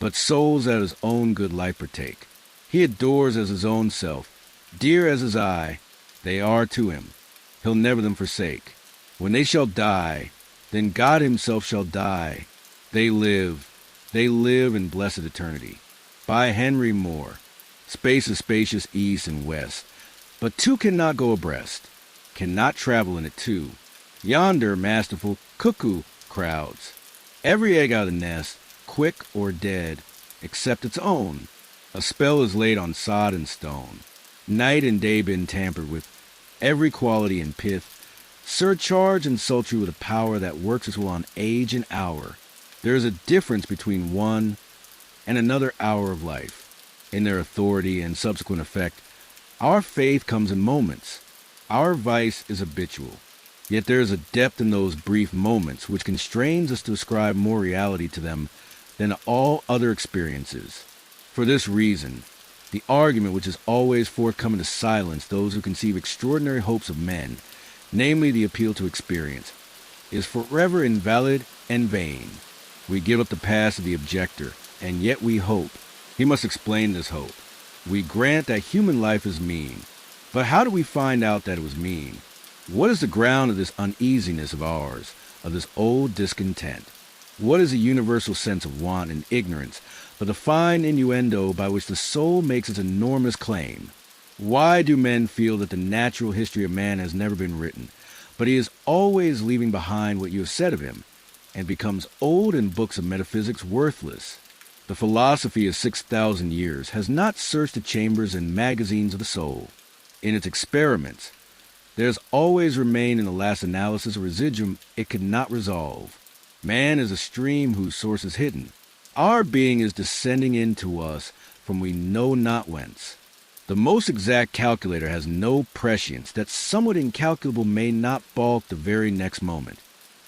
but souls that his own good life partake. He adores as his own self, dear as his eye, they are to him. He'll never them forsake. When they shall die, then God himself shall die. They live in blessed eternity. By Henry Moore. Space is spacious east and west, but two cannot go abreast, cannot travel in it two. Yonder masterful cuckoo crowds. Every egg out of the nest, quick or dead, except its own. A spell is laid on sod and stone. Night and day been tampered with, every quality and pith, surcharged and sultry with a power that works its will on age and hour. There is a difference between one and another hour of life, in their authority and subsequent effect. Our faith comes in moments. Our vice is habitual. Yet there is a depth in those brief moments which constrains us to ascribe more reality to them than to all other experiences. For this reason, the argument which is always forthcoming to silence those who conceive extraordinary hopes of men, namely the appeal to experience, is forever invalid and vain. We give up the past to the objector, and yet we hope. He must explain this hope. We grant that human life is mean, but how do we find out that it was mean? What is the ground of this uneasiness of ours, of this old discontent? What is the universal sense of want and ignorance, but the fine innuendo by which the soul makes its enormous claim? Why do men feel that the natural history of man has never been written, but he is always leaving behind what you have said of him, and becomes old in books of metaphysics worthless? The philosophy of 6,000 years has not searched the chambers and magazines of the soul. In its experiments, there has always remained in the last analysis a residuum it could not resolve. Man is a stream whose source is hidden. Our being is descending into us from we know not whence. The most exact calculator has no prescience that somewhat incalculable may not balk the very next moment.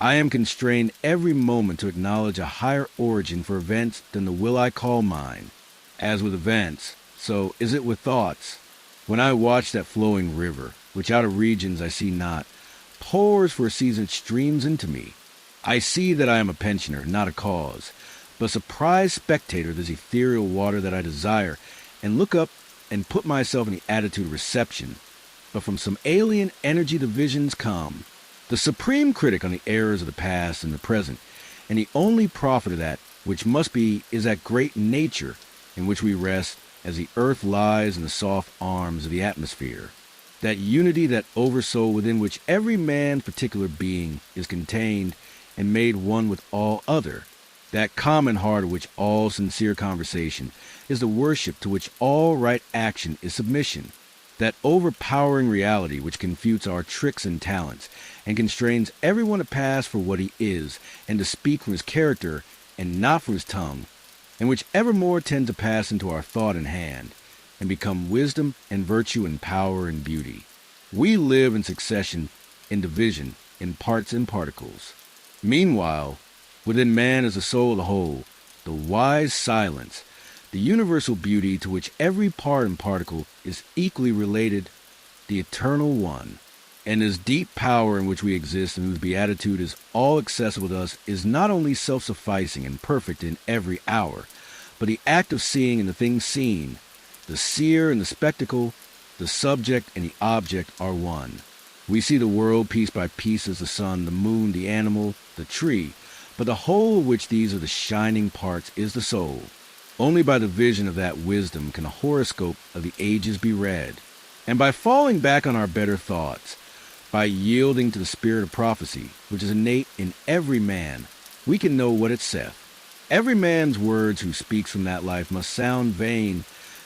I am constrained every moment to acknowledge a higher origin for events than the will I call mine. As with events, so is it with thoughts. When I watch that flowing river, which out of regions I see not, pours for a season streams into me, I see that I am a pensioner, not a cause, but a surprised spectator of this ethereal water that I desire, and look up and put myself in the attitude of reception. But from some alien energy the visions come. The supreme critic on the errors of the past and the present, and the only prophet of that which must be, is that great nature in which we rest as the earth lies in the soft arms of the atmosphere. That unity, that oversoul within which every man's particular being is contained and made one with all other. That common heart of which all sincere conversation is the worship, to which all right action is submission. That overpowering reality which confutes our tricks and talents, and constrains everyone to pass for what he is, and to speak from his character and not from his tongue, and which evermore tend to pass into our thought and hand, and become wisdom and virtue and power and beauty. We live in succession, in division, in parts and particles. Meanwhile, within man is the soul of the whole, the wise silence, the universal beauty to which every part and particle is equally related, the eternal one. And this deep power in which we exist and whose beatitude is all accessible to us is not only self-sufficing and perfect in every hour, but the act of seeing and the things seen, the seer and the spectacle, the subject and the object are one. We see the world piece by piece as the sun, the moon, the animal, the tree, but the whole of which these are the shining parts is the soul. Only by the vision of that wisdom can a horoscope of the ages be read. And by falling back on our better thoughts, by yielding to the spirit of prophecy, which is innate in every man, we can know what it saith. Every man's words who speaks from that life must sound vain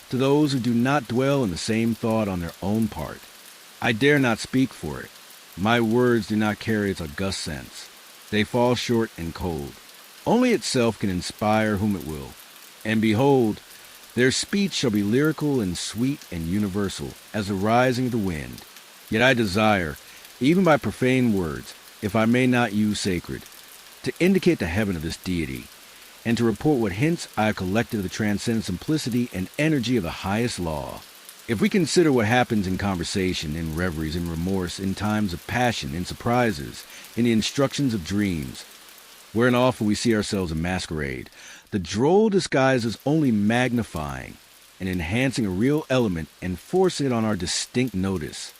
to those who do not dwell in the same thought on their own part. I dare not speak for it. My words do not carry its august sense. They fall short and cold. Only itself can inspire whom it will. And behold, their speech shall be lyrical and sweet and universal as the rising of the wind. Yet I desire, even by profane words, if I may not use sacred, to indicate the heaven of this deity, and to report what hints I have collected of the transcendent simplicity and energy of the highest law. If we consider what happens in conversation, in reveries, in remorse, in times of passion, in surprises, in the instructions of dreams, wherein often we see ourselves in masquerade, The droll disguise is only magnifying and enhancing a real element and force it on our distinct notice.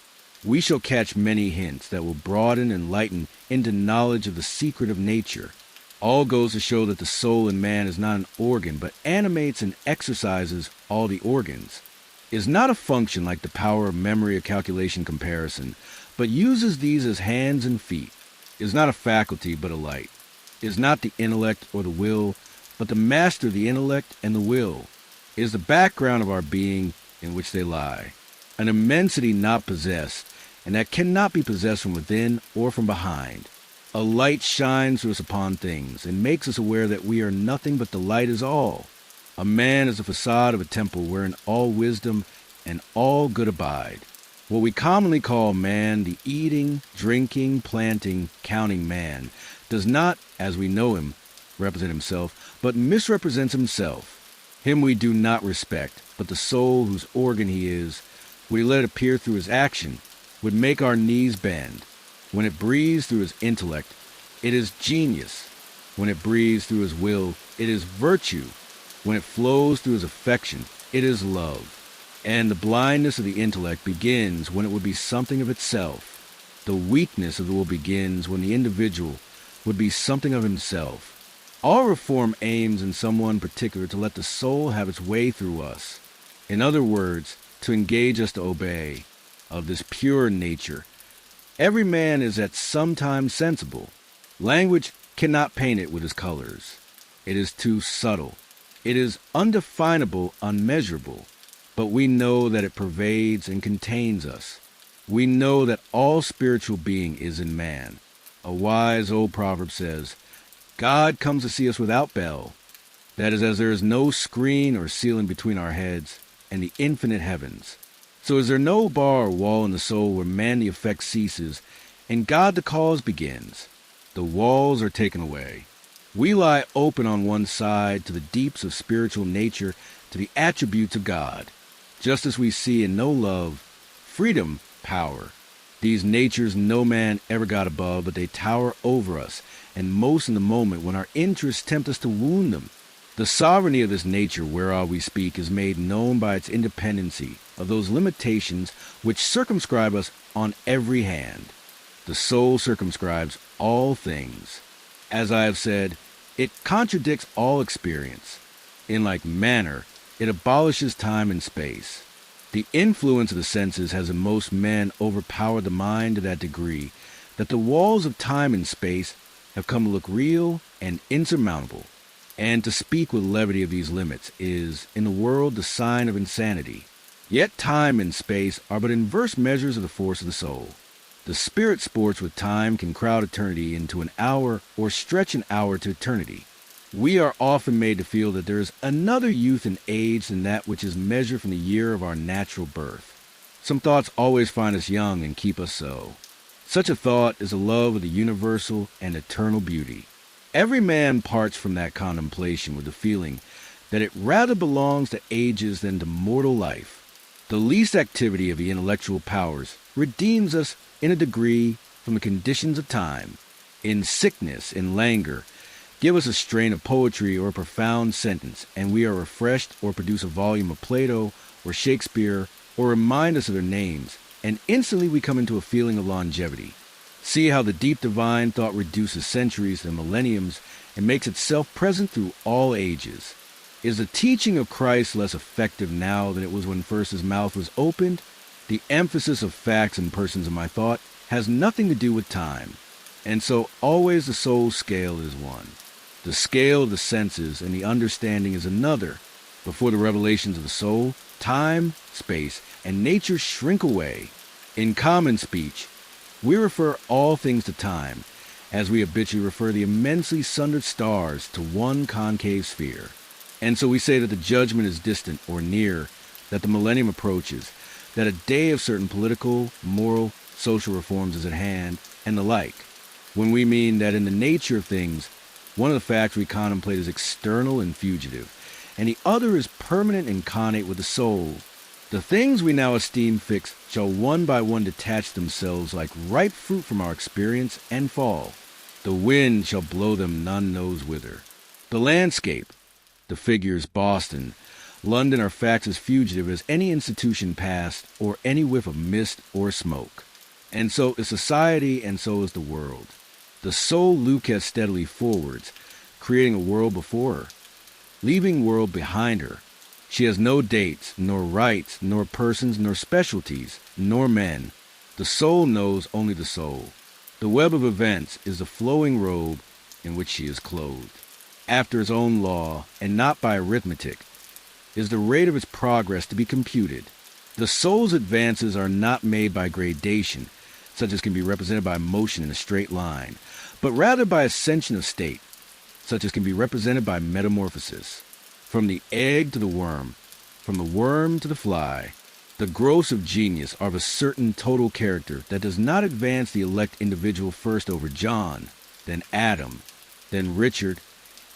We shall catch many hints that will broaden and lighten into knowledge of the secret of nature. All goes to show that the soul in man is not an organ, but animates and exercises all the organs, is not a function like the power of memory or calculation comparison, but uses these as hands and feet, is not a faculty but a light, is not the intellect or the will, but the master of the intellect and the will, is the background of our being in which they lie, an immensity not possessed, and that cannot be possessed from within or from behind. A light shines through us upon things and makes us aware that we are nothing but the light is all. A man is the facade of a temple wherein all wisdom and all good abide. What we commonly call man, the eating, drinking, planting, counting man, does not, as we know him, represent himself, but misrepresents himself. Him we do not respect, but the soul whose organ he is, would he let it appear through his action, would make our knees bend. When it breathes through his intellect, it is genius. When it breathes through his will, it is virtue. When it flows through his affection, it is love. And the blindness of the intellect begins when it would be something of itself. The weakness of the will begins when the individual would be something of himself. All reform aims in some one particular to let the soul have its way through us. In other words, to engage us to obey, of this pure nature. Every man is at some time sensible. Language cannot paint it with his colors. It is too subtle. It is undefinable, unmeasurable. But we know that it pervades and contains us. We know that all spiritual being is in man. A wise old proverb says, God comes to see us without bell. That is, as there is no screen or ceiling between our heads and the infinite heavens. So is there no bar or wall in the soul where man the effect ceases and God the cause begins? The walls are taken away. We lie open on one side to the deeps of spiritual nature, to the attributes of God. Just as we see in no love, freedom, power. These natures no man ever got above, but they tower over us, and most in the moment when our interests tempt us to wound them. The sovereignty of this nature whereof we speak is made known by its independency of those limitations which circumscribe us on every hand. The soul circumscribes all things. As I have said, it contradicts all experience. In like manner, it abolishes time and space. The influence of the senses has in most men overpowered the mind to that degree that the walls of time and space have come to look real and insurmountable. And to speak with levity of these limits is, in the world, the sign of insanity. Yet time and space are but inverse measures of the force of the soul. The spirit sports with time can crowd eternity into an hour or stretch an hour to eternity. We are often made to feel that there is another youth and age than that which is measured from the year of our natural birth. Some thoughts always find us young and keep us so. Such a thought is a love of the universal and eternal beauty. Every man parts from that contemplation with the feeling that it rather belongs to ages than to mortal life. The least activity of the intellectual powers redeems us in a degree from the conditions of time. In sickness, in languor, give us a strain of poetry or a profound sentence, and we are refreshed, or produce a volume of Plato or Shakespeare, or remind us of their names, and instantly we come into a feeling of longevity. See how the deep divine thought reduces centuries to millenniums and makes itself present through all ages. Is the teaching of Christ less effective now than it was when first his mouth was opened? The emphasis of facts and persons in my thought has nothing to do with time, and so always the soul's scale is one. The scale of the senses and the understanding is another. Before the revelations of the soul, time, space, and nature shrink away. In common speech, we refer all things to time, as we habitually refer the immensely sundered stars to one concave sphere. And so we say that the judgment is distant or near, that the millennium approaches, that a day of certain political, moral, social reforms is at hand, and the like, when we mean that in the nature of things, one of the facts we contemplate is external and fugitive, and the other is permanent and connate with the soul. The things we now esteem fixed shall one by one detach themselves like ripe fruit from our experience and fall. The wind shall blow them none knows whither. The landscape, The figures Boston, London are facts as fugitive as any institution past or any whiff of mist or smoke. And so is society, and so is the world. The soul lucets steadily forwards, creating a world before her, leaving world behind her. She has no dates, nor rights, nor persons, nor specialties, nor men. The soul knows only the soul. The web of events is the flowing robe in which she is clothed. After its own law, and not by arithmetic, is the rate of its progress to be computed. The soul's advances are not made by gradation, such as can be represented by motion in a straight line, but rather by ascension of state, such as can be represented by metamorphosis. From the egg to the worm, from the worm to the fly, the growths of genius are of a certain total character that does not advance the elect individual first over John, then Adam, then Richard,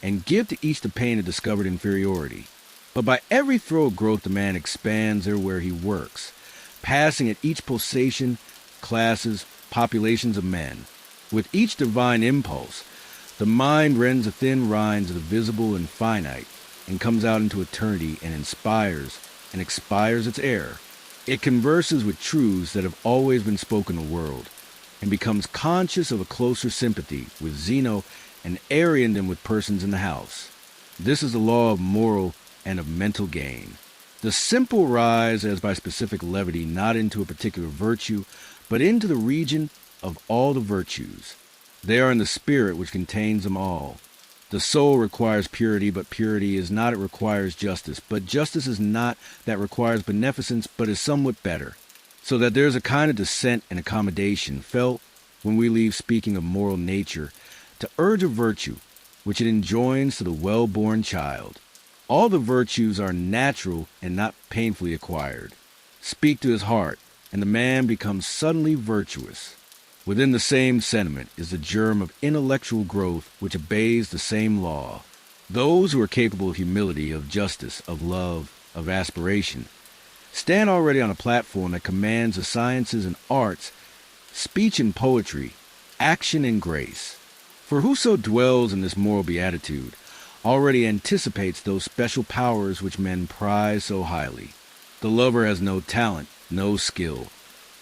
and give to each the pain of discovered inferiority. But by every throw of growth the man expands there where he works, passing at each pulsation classes, populations of men. With each divine impulse, the mind rends the thin rinds of the visible and finite, and comes out into eternity and inspires and expires its air. It converses with truths that have always been spoken in the world, and becomes conscious of a closer sympathy with Zeno and Arian than with persons in the house. This is the law of moral and of mental gain. The simple rise as by specific levity not into a particular virtue, but into the region of all the virtues. They are in the spirit which contains them all. The soul requires purity, but purity is not it requires justice, but justice is not that requires beneficence, but is somewhat better. So that there is a kind of descent and accommodation felt when we leave speaking of moral nature to urge a virtue which it enjoins to the well-born child. All the virtues are natural and not painfully acquired. Speak to his heart, and the man becomes suddenly virtuous. Within the same sentiment is the germ of intellectual growth which obeys the same law. Those who are capable of humility, of justice, of love, of aspiration, stand already on a platform that commands the sciences and arts, speech and poetry, action and grace. For whoso dwells in this moral beatitude already anticipates those special powers which men prize so highly. The lover has no talent, no skill,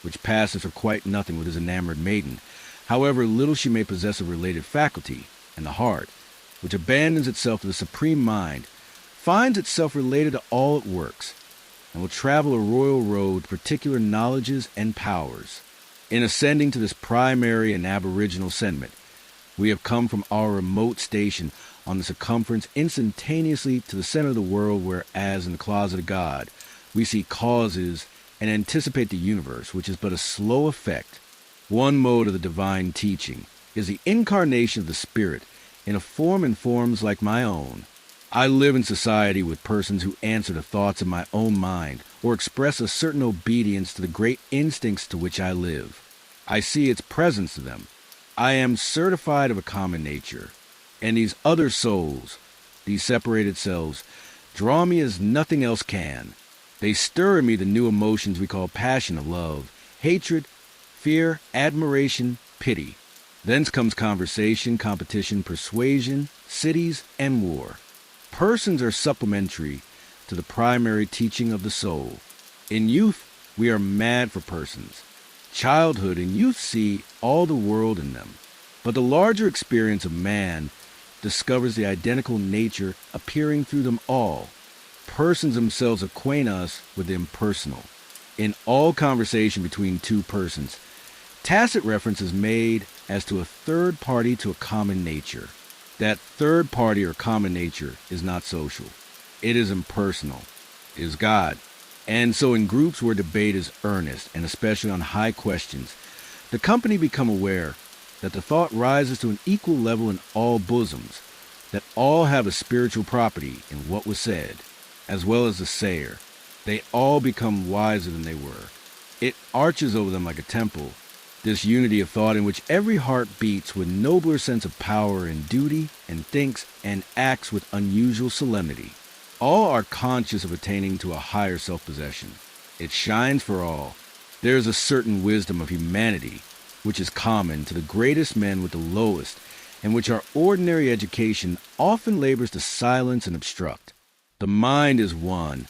which passes for quite nothing with his enamored maiden, however little she may possess of related faculty, and the heart, which abandons itself to the supreme mind, finds itself related to all it works, and will travel a royal road to particular knowledges and powers. In ascending to this primary and aboriginal sentiment, we have come from our remote station on the circumference instantaneously to the center of the world where, as in the closet of God, we see causes and anticipate the universe, which is but a slow effect. One mode of the divine teaching is the incarnation of the Spirit in a form and forms like my own. I live in society with persons who answer the thoughts of my own mind or express a certain obedience to the great instincts to which I live. I see its presence to them. I am certified of a common nature, and these other souls, these separated selves, draw me as nothing else can. They stir in me the new emotions we call passion of love, hatred, fear, admiration, pity. Thence comes conversation, competition, persuasion, cities, and war. Persons are supplementary to the primary teaching of the soul. In youth, we are mad for persons. Childhood and youth see all the world in them. But the larger experience of man discovers the identical nature appearing through them all. Persons themselves acquaint us with the impersonal. In all conversation between two persons, tacit reference is made as to a third party to a common nature. That third party or common nature is not social. It is impersonal. It is God. And so in groups where debate is earnest, and especially on high questions, the company become aware that the thought rises to an equal level in all bosoms, that all have a spiritual property in what was said, as well as the sayer. They all become wiser than they were. It arches over them like a temple, this unity of thought in which every heart beats with nobler sense of power and duty, and thinks and acts with unusual solemnity. All are conscious of attaining to a higher self-possession. It shines for all. There is a certain wisdom of humanity which is common to the greatest men with the lowest, and which our ordinary education often labors to silence and obstruct. The mind is one,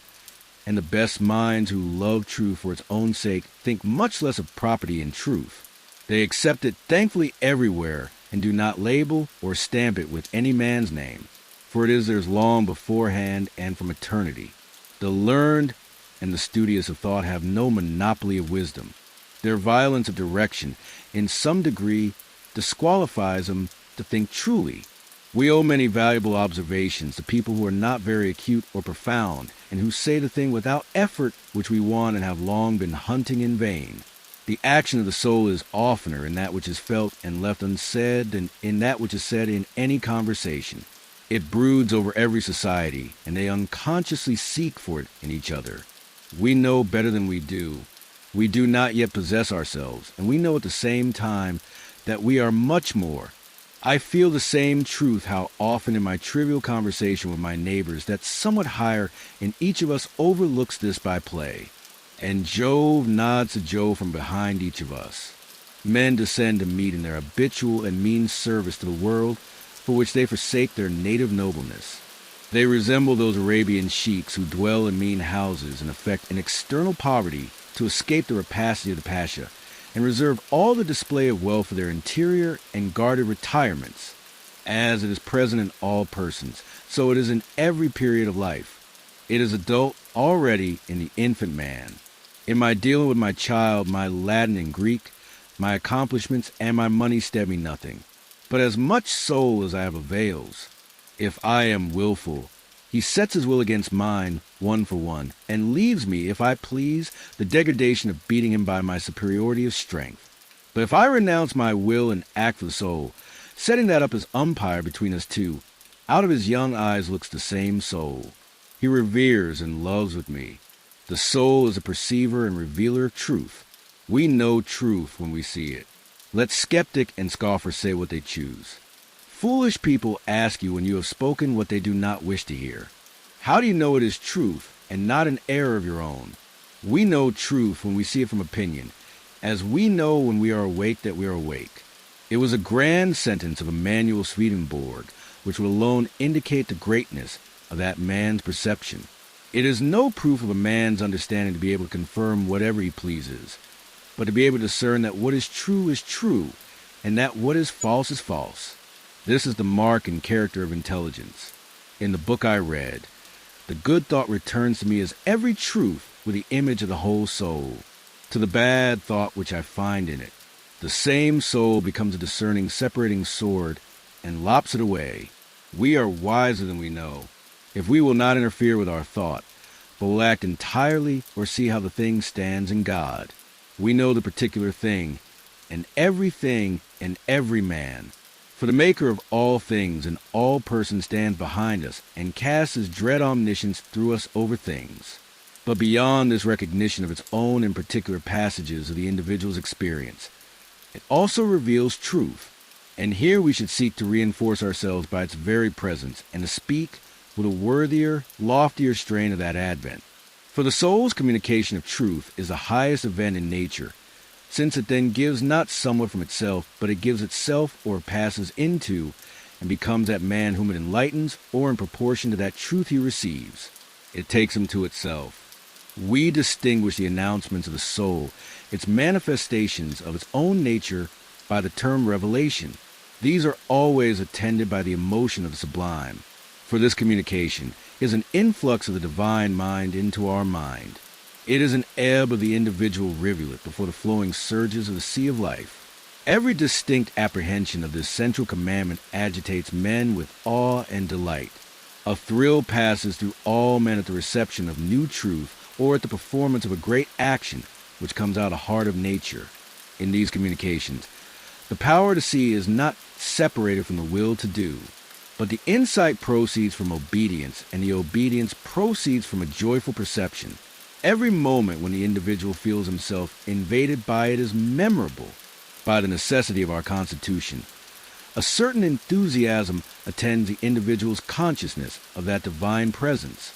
and the best minds who love truth for its own sake think much less of property in truth. They accept it thankfully everywhere and do not label or stamp it with any man's name, for it is theirs long beforehand and from eternity. The learned and the studious of thought have no monopoly of wisdom. Their violence of direction, in some degree, disqualifies them to think truly. We owe many valuable observations to people who are not very acute or profound, and who say the thing without effort which we want and have long been hunting in vain. The action of the soul is oftener in that which is felt and left unsaid than in that which is said in any conversation. It broods over every society, and they unconsciously seek for it in each other. We know better than we do. We do not yet possess ourselves, and we know at the same time that we are much more. I feel the same truth how often in my trivial conversation with my neighbors that somewhat higher in each of us overlooks this by play, and Jove nods to Jove from behind each of us. Men descend to meet in their habitual and mean service to the world, for which they forsake their native nobleness. They resemble those Arabian sheiks who dwell in mean houses and affect an external poverty to escape the rapacity of the pasha, and reserve all the display of wealth for their interior and guarded retirements. As it is present in all persons, so it is in every period of life. It is adult already in the infant man. In my dealing with my child, my Latin and Greek, my accomplishments, and my money stead me nothing. But as much soul as I have avails. If I am willful, he sets his will against mine, one for one, and leaves me, if I please, the degradation of beating him by my superiority of strength. But if I renounce my will and act for the soul, setting that up as umpire between us two, out of his young eyes looks the same soul. He reveres and loves with me. The soul is a perceiver and revealer of truth. We know truth when we see it. Let skeptic and scoffer say what they choose. Foolish people ask you when you have spoken what they do not wish to hear. How do you know it is truth and not an error of your own? We know truth when we see it from opinion, as we know when we are awake that we are awake. It was a grand sentence of Emanuel Swedenborg, which will alone indicate the greatness of that man's perception. It is no proof of a man's understanding to be able to confirm whatever he pleases, but to be able to discern that what is true, and that what is false is false. This is the mark and character of intelligence. In the book I read, the good thought returns to me as every truth with the image of the whole soul. To the bad thought which I find in it, the same soul becomes a discerning, separating sword and lops it away. We are wiser than we know, if we will not interfere with our thought, but will act entirely or see how the thing stands in God. We know the particular thing, and everything and every man. For the maker of all things and all persons stands behind us and casts his dread omniscience through us over things. But beyond this recognition of its own and particular passages of the individual's experience, it also reveals truth. And here we should seek to reinforce ourselves by its very presence and to speak with a worthier, loftier strain of that advent. For the soul's communication of truth is the highest event in nature, since it then gives not somewhat from itself, but it gives itself or passes into and becomes that man whom it enlightens, or in proportion to that truth he receives, it takes him to itself. We distinguish the announcements of the soul, its manifestations of its own nature, by the term revelation. These are always attended by the emotion of the sublime, for this communication is an influx of the divine mind into our mind. It is an ebb of the individual rivulet before the flowing surges of the sea of life. Every distinct apprehension of this central commandment agitates men with awe and delight. A thrill passes through all men at the reception of new truth or at the performance of a great action which comes out of the heart of nature. In these communications, the power to see is not separated from the will to do, but the insight proceeds from obedience, and the obedience proceeds from a joyful perception. Every moment when the individual feels himself invaded by it is memorable by the necessity of our constitution. A certain enthusiasm attends the individual's consciousness of that divine presence.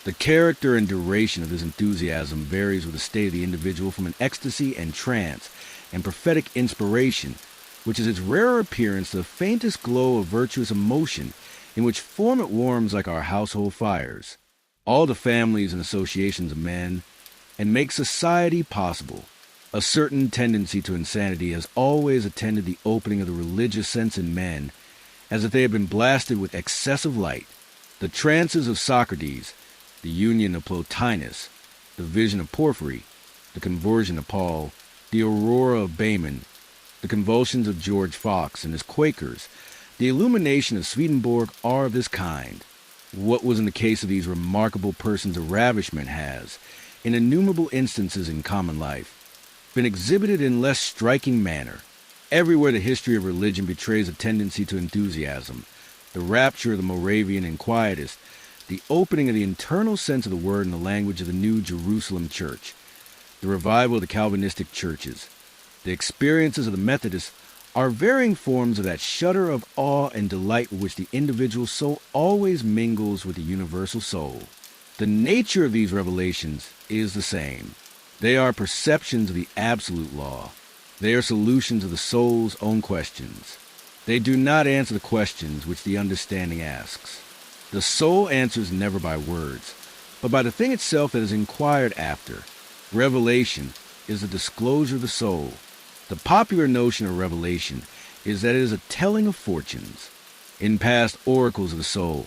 The character and duration of this enthusiasm varies with the state of the individual from an ecstasy and trance and prophetic inspiration which is its rarer appearance, the faintest glow of virtuous emotion, in which form it warms like our household fires, all the families and associations of men, and makes society possible. A certain tendency to insanity has always attended the opening of the religious sense in men, as if they had been blasted with excessive light. The trances of Socrates, the union of Plotinus, the vision of Porphyry, the conversion of Paul, the aurora of Behmen, the convulsions of George Fox and his Quakers, the illumination of Swedenborg are of this kind. What was in the case of these remarkable persons of ravishment has, in innumerable instances in common life, been exhibited in less striking manner. Everywhere the history of religion betrays a tendency to enthusiasm, the rapture of the Moravian and Quietist, the opening of the internal sense of the word in the language of the New Jerusalem Church, the revival of the Calvinistic churches, the experiences of the Methodists are varying forms of that shudder of awe and delight with which the individual soul always mingles with the universal soul. The nature of these revelations is the same. They are perceptions of the absolute law. They are solutions of the soul's own questions. They do not answer the questions which the understanding asks. The soul answers never by words, but by the thing itself that is inquired after. Revelation is the disclosure of the soul. The popular notion of revelation is that it is a telling of fortunes. In past oracles of the soul,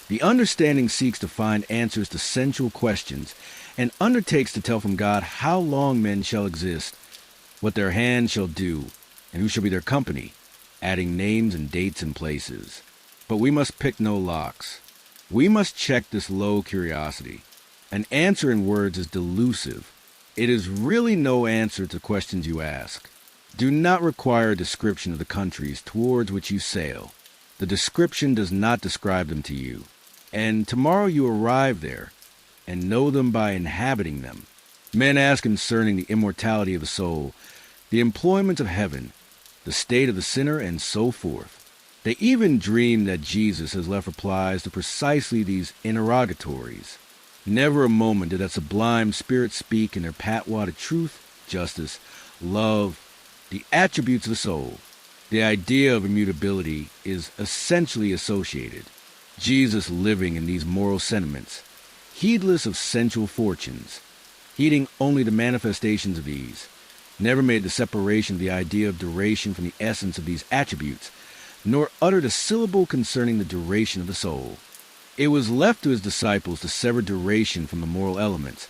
the understanding seeks to find answers to sensual questions and undertakes to tell from God how long men shall exist, what their hands shall do, and who shall be their company, adding names and dates and places. But we must pick no locks. We must check this low curiosity. An answer in words is delusive. It is really no answer to questions you ask. Do not require a description of the countries towards which you sail. The description does not describe them to you. And tomorrow you arrive there, and know them by inhabiting them. Men ask concerning the immortality of the soul, the employment of heaven, the state of the sinner, and so forth. They even dream that Jesus has left replies to precisely these interrogatories. Never a moment did that sublime spirit speak in their patois to truth, justice, love, the attributes of the soul. The idea of immutability is essentially associated. Jesus living in these moral sentiments, heedless of sensual fortunes, heeding only the manifestations of these, never made the separation of the idea of duration from the essence of these attributes, nor uttered a syllable concerning the duration of the soul. It was left to his disciples to sever duration from the moral elements,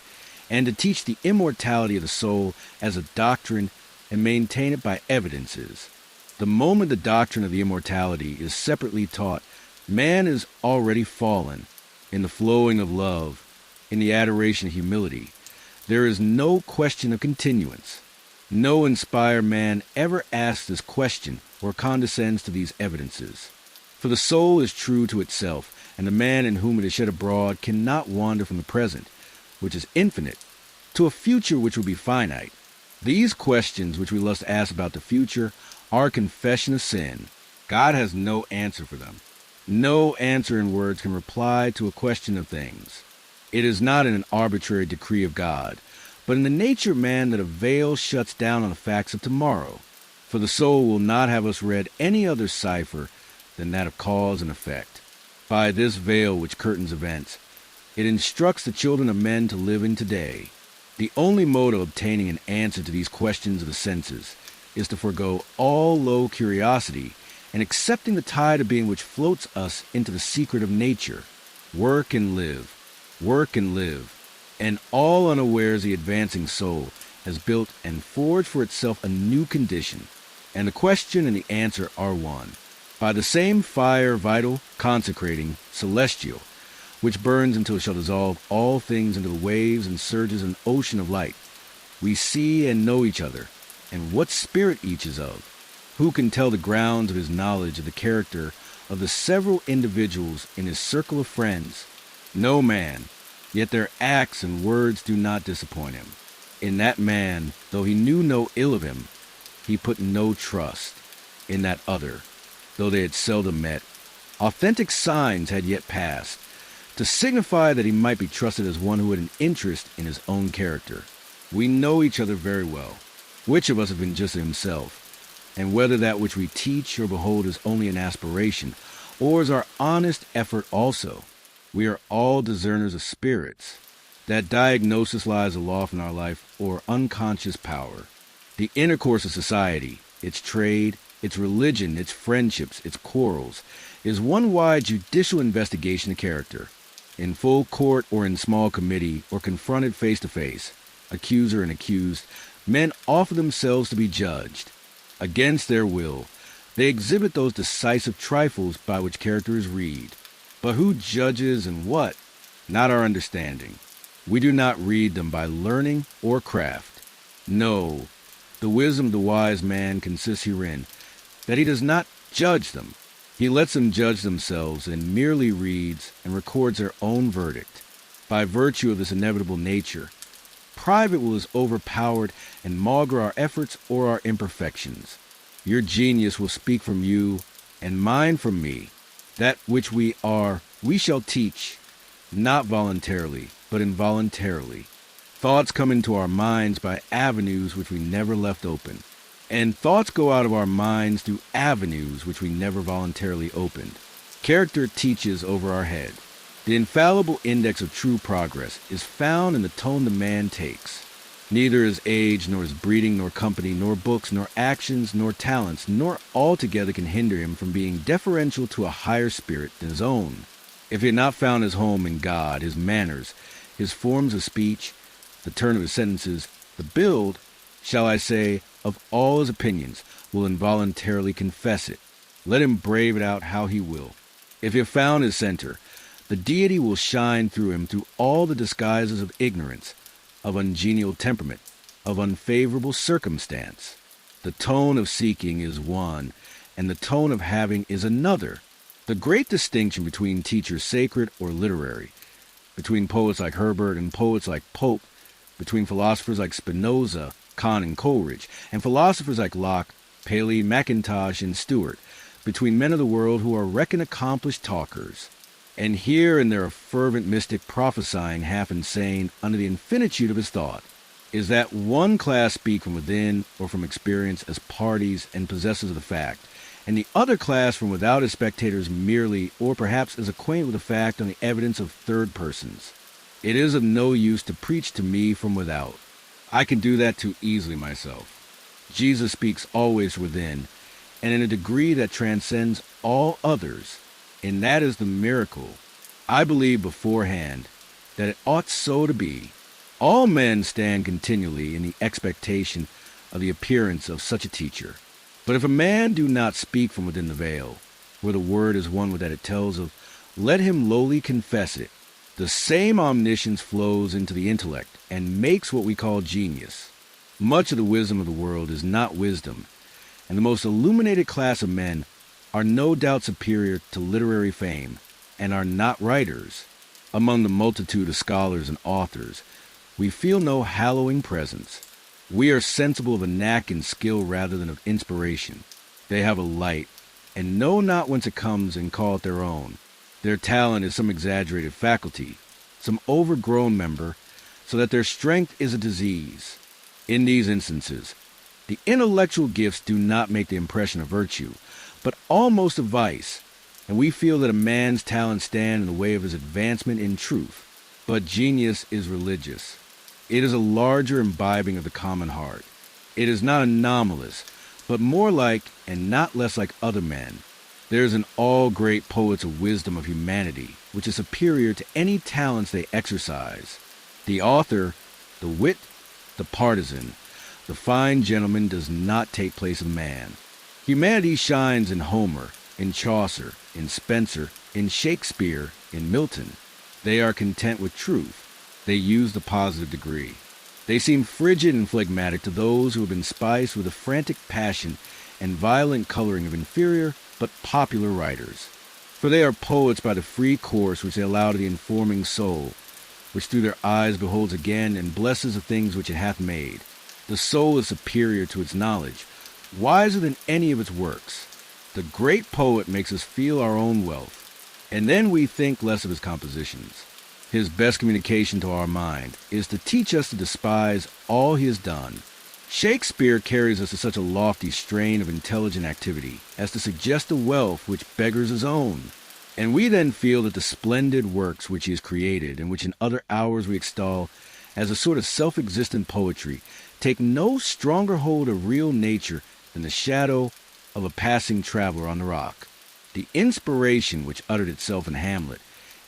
and to teach the immortality of the soul as a doctrine and maintain it by evidences. The moment the doctrine of the immortality is separately taught, man is already fallen. In the flowing of love, in the adoration of humility, there is no question of continuance. No inspired man ever asks this question or condescends to these evidences. For the soul is true to itself, and the man in whom it is shed abroad cannot wander from the present, which is infinite, to a future which will be finite. These questions which we lust ask about the future are a confession of sin. God has no answer for them. No answer in words can reply to a question of things. It is not in an arbitrary decree of God, but in the nature of man that a veil shuts down on the facts of tomorrow. For the soul will not have us read any other cipher than that of cause and effect. By this veil which curtains events, it instructs the children of men to live in today. The only mode of obtaining an answer to these questions of the senses is to forego all low curiosity and accepting the tide of being which floats us into the secret of nature. Work and live, and all unawares the advancing soul has built and forged for itself a new condition, and the question and the answer are one. By the same fire vital, consecrating, celestial, which burns until it shall dissolve all things into the waves and surges and ocean of light, we see and know each other, and what spirit each is of. Who can tell the grounds of his knowledge of the character of the several individuals in his circle of friends? No man, yet their acts and words do not disappoint him. In that man, though he knew no ill of him, he put no trust. In that other, though they had seldom met, authentic signs had yet passed, to signify that he might be trusted as one who had an interest in his own character. We know each other very well. Which of us has been just himself? and whether that which we teach or behold is only an aspiration, or is our honest effort also. We are all discerners of spirits. That diagnosis lies aloft in our life or unconscious power. The intercourse of society, its trade, its religion, its friendships, its quarrels, is one wide judicial investigation of character. In full court or in small committee or confronted face to face, accuser and accused, men offer themselves to be judged. Against their will, they exhibit those decisive trifles by which character is read. But who judges and what? Not our understanding. We do not read them by learning or craft. No, the wisdom of the wise man consists herein, that he does not judge them. He lets them judge themselves and merely reads and records their own verdict. By virtue of this inevitable nature, private will is overpowered and maugre our efforts or our imperfections. Your genius will speak from you, and mine from me. That which we are, we shall teach, not voluntarily, but involuntarily. Thoughts come into our minds by avenues which we never left open, and thoughts go out of our minds through avenues which we never voluntarily opened. Character teaches over our head. The infallible index of true progress is found in the tone the man takes. Neither his age, nor his breeding, nor company, nor books, nor actions, nor talents, nor altogether can hinder him from being deferential to a higher spirit than his own. If he had not found his home in God, his manners, his forms of speech, the turn of his sentences, the build, shall I say, of all his opinions, will involuntarily confess it. Let him brave it out how he will. If he have found his center, the deity will shine through him through all the disguises of ignorance, of ungenial temperament, of unfavorable circumstance. The tone of seeking is one, and the tone of having is another. The great distinction between teachers sacred or literary, between poets like Herbert and poets like Pope, between philosophers like Spinoza, Kant, and Coleridge, and philosophers like Locke, Paley, Mackintosh, and Stewart, between men of the world who are reckoned accomplished talkers, and here and there a fervent mystic prophesying half insane under the infinitude of his thought. Is that one class speak from within or from experience as parties and possessors of the fact, and the other class from without as spectators merely, or perhaps as acquainted with the fact on the evidence of third persons. It is of no use to preach to me from without. I can do that too easily myself. Jesus speaks always within, and in a degree that transcends all others, and that is the miracle. I believe beforehand that it ought so to be. All men stand continually in the expectation of the appearance of such a teacher. But if a man do not speak from within the veil, where the word is one that it tells of, let him lowly confess it. The same omniscience flows into the intellect and makes what we call genius. Much of the wisdom of the world is not wisdom, and the most illuminated class of men are no doubt superior to literary fame, and are not writers. Among the multitude of scholars and authors, we feel no hallowing presence. We are sensible of a knack and skill rather than of inspiration. They have a light, and know not whence it comes, and call it their own. Their talent is some exaggerated faculty, some overgrown member, so that their strength is a disease. In these instances, the intellectual gifts do not make the impression of virtue, but almost of vice, and we feel that a man's talents stand in the way of his advancement in truth. But genius is religious. It is a larger imbibing of the common heart. It is not anomalous, but more like and not less like other men. There is in all great poets a wisdom of humanity, which is superior to any talents they exercise. The author, the wit, the partisan, the fine gentleman does not take place of man. Humanity shines in Homer, in Chaucer, in Spencer, in Shakespeare, in Milton. They are content with truth. They use the positive degree. They seem frigid and phlegmatic to those who have been spiced with the frantic passion and violent coloring of inferior but popular writers. For they are poets by the free course which they allow to the informing soul, which through their eyes beholds again and blesses the things which it hath made. The soul is superior to its knowledge, wiser than any of its works. The great poet makes us feel our own wealth, and then we think less of his compositions. His best communication to our mind is to teach us to despise all he has done. Shakespeare carries us to such a lofty strain of intelligent activity as to suggest a wealth which beggars his own. And we then feel that the splendid works which he has created, and which in other hours we extol as a sort of self-existent poetry, take no stronger hold of real nature than the shadow of a passing traveler on the rock. The inspiration which uttered itself in Hamlet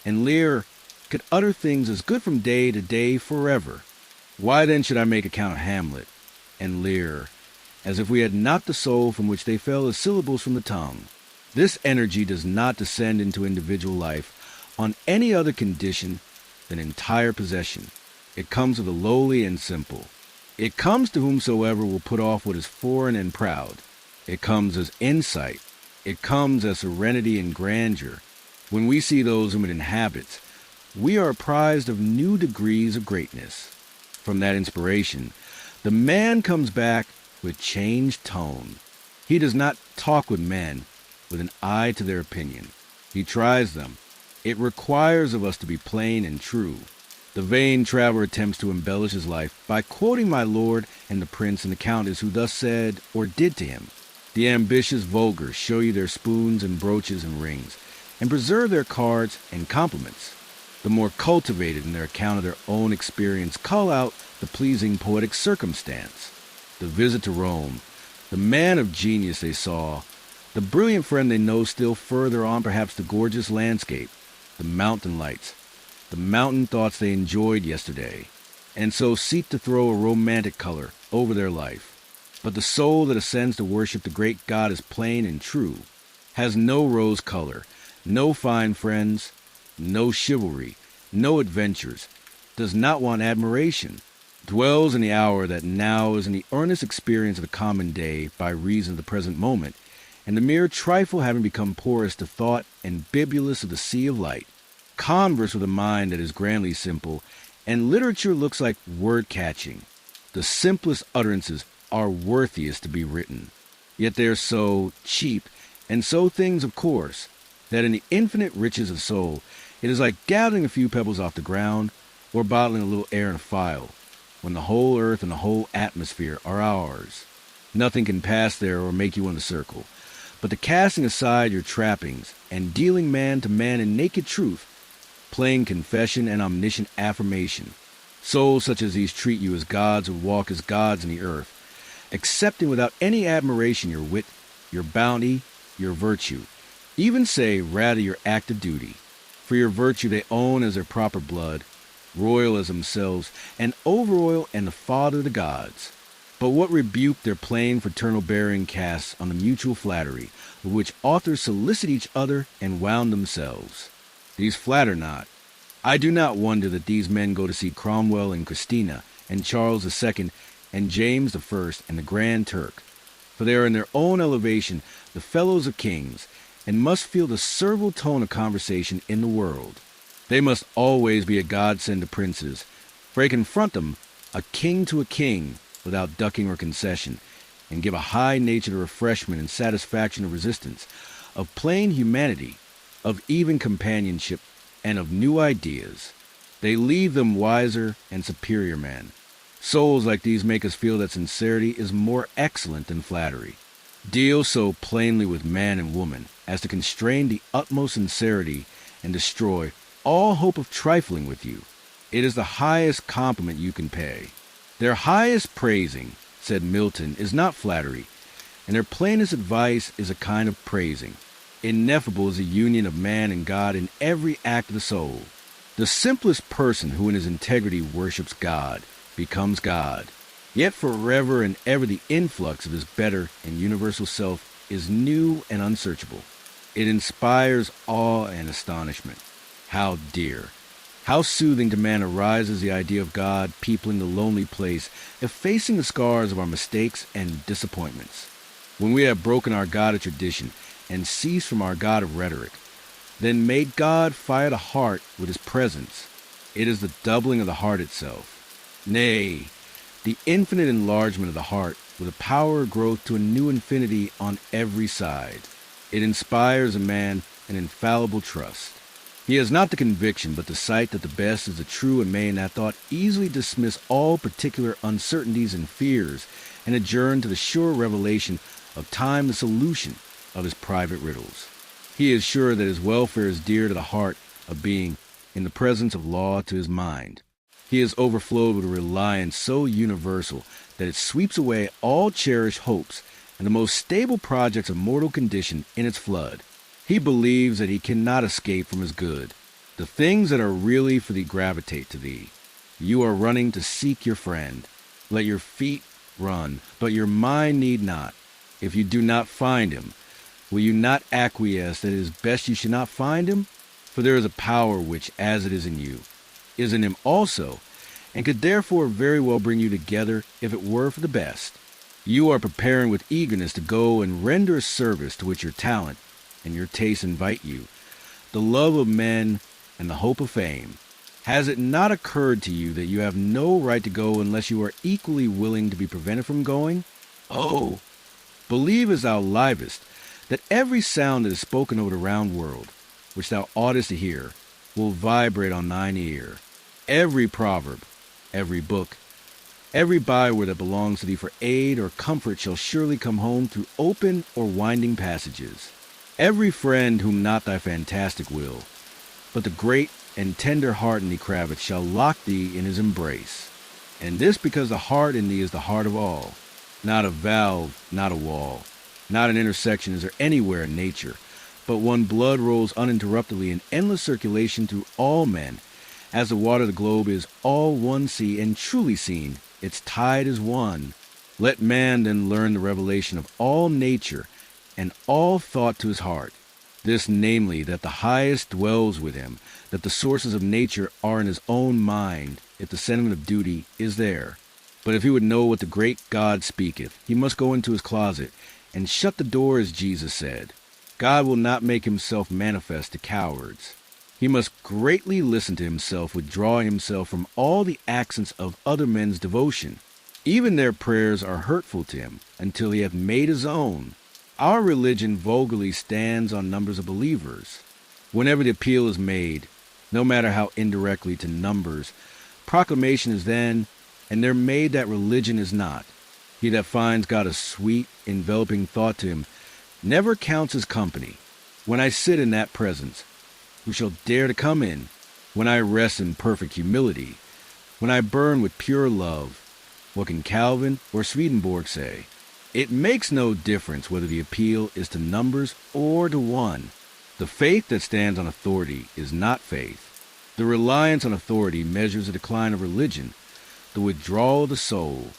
and Lear could utter things as good from day to day forever. Why then should I make account of Hamlet and Lear as if we had not the soul from which they fell as syllables from the tongue? This energy does not descend into individual life on any other condition than entire possession. It comes of the lowly and simple. It comes to whomsoever will put off what is foreign and proud. It comes as insight. It comes as serenity and grandeur. When we see those whom it inhabits, we are apprised of new degrees of greatness. From that inspiration, the man comes back with changed tone. He does not talk with men with an eye to their opinion. He tries them. It requires of us to be plain and true. The vain traveler attempts to embellish his life by quoting my lord and the prince and the countess who thus said or did to him. The ambitious vulgar show you their spoons and brooches and rings, and preserve their cards and compliments. The more cultivated in their account of their own experience cull out the pleasing poetic circumstance. The visit to Rome, the man of genius they saw, the brilliant friend they know still further on, perhaps the gorgeous landscape, the mountain lights, the mountain thoughts they enjoyed yesterday, and so seek to throw a romantic color over their life. But the soul that ascends to worship the great God is plain and true, has no rose color, no fine friends, no chivalry, no adventures, does not want admiration, dwells in the hour that now is in the earnest experience of the common day by reason of the present moment, and the mere trifle having become porous to thought and bibulous of the sea of light. Converse with a mind that is grandly simple, and literature looks like word-catching. The simplest utterances are worthiest to be written. Yet they are so cheap, and so things of course, that in the infinite riches of soul, it is like gathering a few pebbles off the ground, or bottling a little air in a phial, when the whole earth and the whole atmosphere are ours. Nothing can pass there or make you want to circle, but the casting aside your trappings, and dealing man to man in naked truth, plain confession and omniscient affirmation. Souls such as these treat you as gods who walk as gods in the earth, accepting without any admiration your wit, your bounty, your virtue, even say rather your act of duty. For your virtue they own as their proper blood, royal as themselves, and over-royal and the father of the gods. But what rebuke their plain fraternal bearing casts on the mutual flattery, with which authors solicit each other and wound themselves. These flatter not. I do not wonder that these men go to see Cromwell and Christina, and Charles II, and James I, and the Grand Turk, for they are in their own elevation the fellows of kings, and must feel the servile tone of conversation in the world. They must always be a godsend to princes, for they confront them, a king to a king, without ducking or concession, and give a high-natured refreshment and satisfaction of resistance, of plain humanity, of even companionship, and of new ideas. They leave them wiser and superior men. Souls like these make us feel that sincerity is more excellent than flattery. Deal so plainly with man and woman as to constrain the utmost sincerity and destroy all hope of trifling with you. It is the highest compliment you can pay. Their highest praising, said Milton, is not flattery, and their plainest advice is a kind of praising. Ineffable is the union of man and God in every act of the soul. The simplest person who in his integrity worships God becomes God. Yet forever and ever the influx of his better and universal self is new and unsearchable. It inspires awe and astonishment. How dear, how soothing to man arises the idea of God peopling the lonely place, effacing the scars of our mistakes and disappointments. When we have broken our God of tradition and ceased from our God of rhetoric, then may God fire the heart with his presence. It is the doubling of the heart itself. Nay, the infinite enlargement of the heart with a power of growth to a new infinity on every side. It inspires a man an infallible trust. He has not the conviction, but the sight that the best is the true, and may in that thought easily dismiss all particular uncertainties and fears, and adjourn to the sure revelation of time the solution of his private riddles. He is sure that his welfare is dear to the heart of being, in the presence of law to his mind. He is overflowed with a reliance so universal that it sweeps away all cherished hopes and the most stable projects of mortal condition in its flood. He believes that he cannot escape from his good. The things that are really for thee gravitate to thee. You are running to seek your friend. Let your feet run, but your mind need not. If you do not find him, will you not acquiesce that it is best you should not find him? For there is a power which, as it is in you, is in him also, and could therefore very well bring you together if it were for the best. You are preparing with eagerness to go and render a service to which your talent and your tastes invite you, the love of men and the hope of fame. Has it not occurred to you that you have no right to go unless you are equally willing to be prevented from going? Oh, believe as thou livest, that every sound that is spoken over the round world, which thou oughtest to hear, will vibrate on thine ear. Every proverb, every book, every byword that belongs to thee for aid or comfort shall surely come home through open or winding passages. Every friend whom not thy fantastic will, but the great and tender heart in thee craveth, shall lock thee in his embrace. And this because the heart in thee is the heart of all, not a valve, not a wall, not an intersection is there anywhere in nature, but one blood rolls uninterruptedly in endless circulation through all men, as the water of the globe is all one sea, and truly seen, its tide is one. Let man then learn the revelation of all nature and all thought to his heart. This namely, that the highest dwells with him, that the sources of nature are in his own mind, if the sentiment of duty is there. But if he would know what the great God speaketh, he must go into his closet, and shut the door as Jesus said. God will not make himself manifest to cowards. He must greatly listen to himself, withdrawing himself from all the accents of other men's devotion. Even their prayers are hurtful to him, until he hath made his own. Our religion vulgarly stands on numbers of believers. Whenever the appeal is made, no matter how indirectly, to numbers, proclamation is then, and they're made that religion is not. He that finds God a sweet, enveloping thought to him never counts his company. When I sit in that presence, who shall dare to come in? When I rest in perfect humility, when I burn with pure love, what can Calvin or Swedenborg say? It makes no difference whether the appeal is to numbers or to one. The faith that stands on authority is not faith. The reliance on authority measures the decline of religion, the withdrawal of the soul,